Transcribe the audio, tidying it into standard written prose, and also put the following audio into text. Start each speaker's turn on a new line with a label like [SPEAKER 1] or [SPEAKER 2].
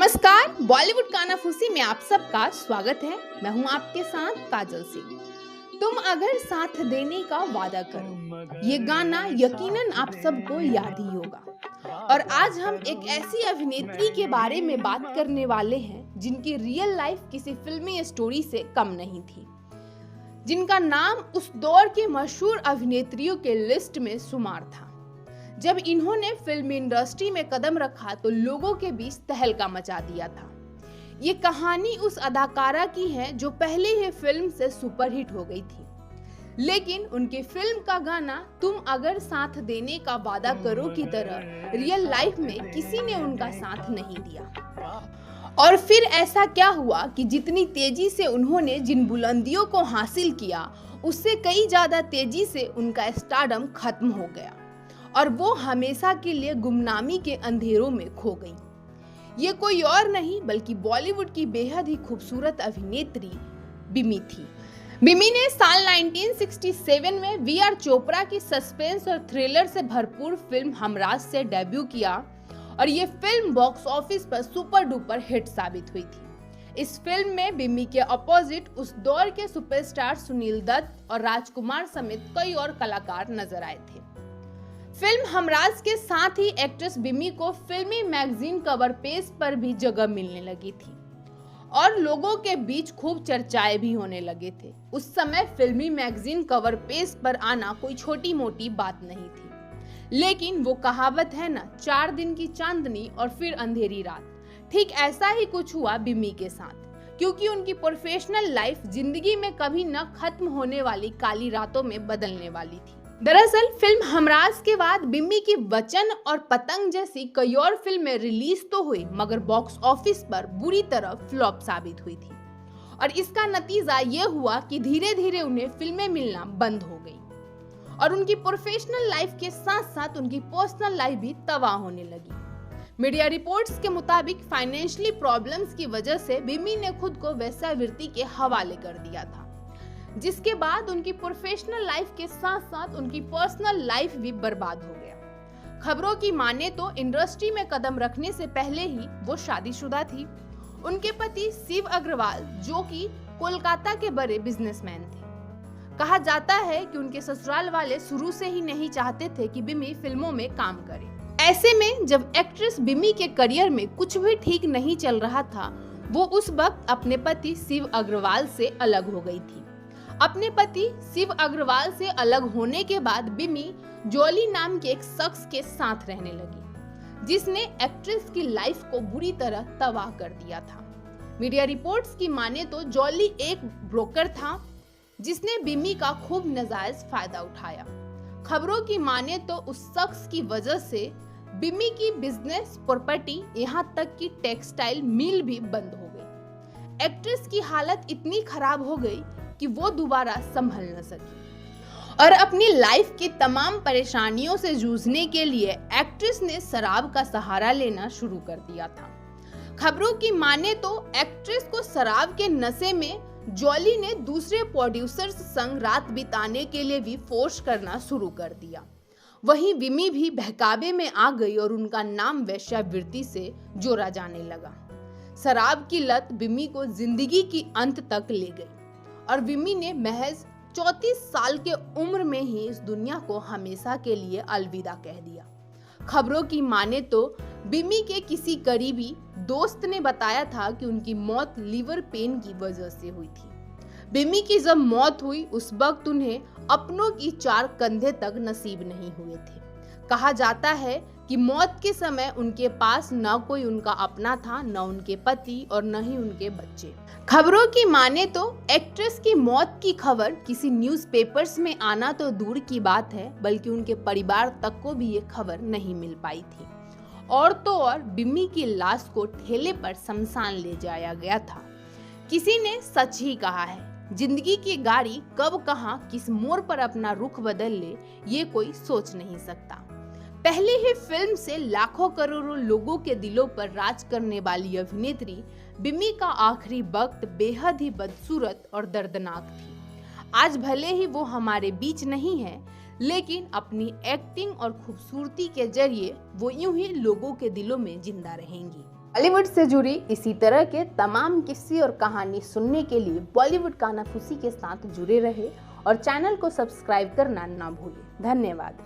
[SPEAKER 1] नमस्कार, बॉलीवुड कानाफूसी में आप सबका स्वागत है। मैं हूं आपके साथ काजल सिंह। तुम अगर साथ देने का वादा करो, ये गाना यकीनन आप सबको याद ही होगा। और आज हम एक ऐसी अभिनेत्री के बारे में बात करने वाले हैं जिनकी रियल लाइफ किसी फिल्मी स्टोरी से कम नहीं थी, जिनका नाम उस दौर की मशहूर अभिनेत्रियों के लिस्ट में शुमार था। जब इन्होंने फिल्म इंडस्ट्री में कदम रखा तो लोगों के बीच तहलका मचा दिया था। ये कहानी उस अदाकारा की है जो पहले ही फिल्म से सुपरहिट हो गई थी, लेकिन उनकी फिल्म का गाना तुम अगर साथ देने का वादा करो की तरह रियल लाइफ में किसी ने उनका साथ नहीं दिया। और फिर ऐसा क्या हुआ कि जितनी तेजी से उन्होंने जिन बुलंदियों को हासिल किया, उससे कई ज्यादा तेजी से उनका स्टारडम खत्म हो गया और वो हमेशा के लिए गुमनामी के अंधेरों में खो गई। ये कोई और नहीं बल्कि बॉलीवुड की बेहद ही खूबसूरत अभिनेत्री बिमी थी। बिमी ने साल 1967 में वी.आर. चोपड़ा की सस्पेंस और थ्रिलर से भरपूर फिल्म हमराज से डेब्यू किया और ये फिल्म बॉक्स ऑफिस पर सुपर डुपर हिट साबित हुई थी। इस फिल्म में बिमी के अपोजिट उस दौर के सुपरस्टार सुनील दत्त और राजकुमार समेत कई और कलाकार नजर आए थे। फिल्म हमराज के साथ ही एक्ट्रेस बिमी को फिल्मी मैगजीन कवर पेज पर भी जगह मिलने लगी थी और लोगों के बीच खूब चर्चाएं भी होने लगे थे। उस समय फिल्मी मैगजीन कवर पेज पर आना कोई छोटी मोटी बात नहीं थी, लेकिन वो कहावत है ना, 4 दिन की चांदनी और फिर अंधेरी रात। ठीक ऐसा ही कुछ हुआ बिमी के साथ, क्योंकि उनकी प्रोफेशनल लाइफ जिंदगी में कभी न खत्म होने वाली काली रातों में बदलने वाली थी। दरअसल फिल्म हमराज के बाद बिम्मी की वचन और पतंग जैसी कई और फिल्में रिलीज तो हुई, मगर बॉक्स ऑफिस पर बुरी तरह फ्लॉप साबित हुई थी और इसका नतीजा ये हुआ कि धीरे धीरे उन्हें फिल्में मिलना बंद हो गई और उनकी प्रोफेशनल लाइफ के साथ साथ उनकी पर्सनल लाइफ भी तबाह होने लगी। मीडिया रिपोर्ट्स के मुताबिक फाइनेंशियली प्रॉब्लम्स की वजह से बिम्मी ने खुद को वेश्यावृत्ति के हवाले कर दिया था, जिसके बाद उनकी प्रोफेशनल लाइफ के साथ साथ उनकी पर्सनल लाइफ भी बर्बाद हो गया। खबरों की माने तो इंडस्ट्री में कदम रखने से पहले ही वो शादीशुदा थी। उनके पति शिव अग्रवाल, जो कि कोलकाता के बड़े बिजनेसमैन थे। कहा जाता है कि उनके ससुराल वाले शुरू से ही नहीं चाहते थे कि बिमी फिल्मों में काम करे। ऐसे में जब एक्ट्रेस बिमी के करियर में कुछ भी ठीक नहीं चल रहा था, वो उस वक्त अपने पति शिव अग्रवाल से अलग हो गई थी। अपने पति शिव अग्रवाल से अलग होने के बाद बिमी जॉली नाम के एक शख्स के साथ रहने लगी, जिसने एक्ट्रेस की लाइफ को बुरी तरह तबाह कर दिया था। मीडिया रिपोर्ट्स की माने तो जॉली एक ब्रोकर था जिसने बिमी का खूब नाजायज फायदा उठाया। खबरों की माने तो उस शख्स की वजह से बिमी की बिजनेस प्रॉपर्टी, यहाँ तक कि टेक्सटाइल मिल भी बंद हो गई। एक्ट्रेस की हालत इतनी खराब हो गई कि वो दोबारा संभल न सकी और अपनी लाइफ की तमाम परेशानियों से जूझने के लिए एक्ट्रेस ने शराब का सहारा लेना शुरू कर दिया था। खबरों की माने तो एक्ट्रेस को शराब के नशे में जॉली ने दूसरे प्रोड्यूसर्स संग रात बिताने के लिए भी फोर्स करना शुरू कर दिया। वहीं बिमी भी बहकावे में आ गई और उनका नाम वेश्यावृत्ति से जोड़ा जाने लगा। शराब की लत बिमी को जिंदगी की अंत तक ले गई और बिमी ने महज 34 साल के उम्र में ही इस दुनिया को हमेशा के लिए अलविदा कह दिया। खबरों की माने तो बिमी के किसी करीबी दोस्त ने बताया था कि उनकी मौत लीवर पेन की वजह से हुई थी। बिमी की जब मौत हुई उस वक्त उन्हें अपनों की 4 कंधे तक नसीब नहीं हुए थे। कहा जाता है कि मौत के समय उनके पास न कोई उनका अपना था, न उनके पति और न ही उनके बच्चे। खबरों की माने तो एक्ट्रेस की मौत की खबर किसी न्यूज़पेपर्स में आना तो दूर की बात है, बल्कि उनके परिवार तक को भी ये खबर नहीं मिल पाई थी। और तो और बिम्मी की लाश को ठेले पर शमशान ले जाया गया था। किसी ने सच ही कहा है, जिंदगी की गाड़ी कब कहां किस मोड़ पर अपना रुख बदल ले, ये कोई सोच नहीं सकता। पहले ही फिल्म से लाखों करोड़ों लोगों के दिलों पर राज करने वाली अभिनेत्री बिमी का आखिरी वक्त बेहद ही बदसूरत और दर्दनाक थी। आज भले ही वो हमारे बीच नहीं है, लेकिन अपनी एक्टिंग और खूबसूरती के जरिए वो यूं ही लोगों के दिलों में जिंदा रहेंगी। बॉलीवुड से जुड़ी इसी तरह के तमाम किस्से और कहानी सुनने के लिए बॉलीवुड कानाफूसी के साथ जुड़े रहे और चैनल को सब्सक्राइब करना ना भूलें। धन्यवाद।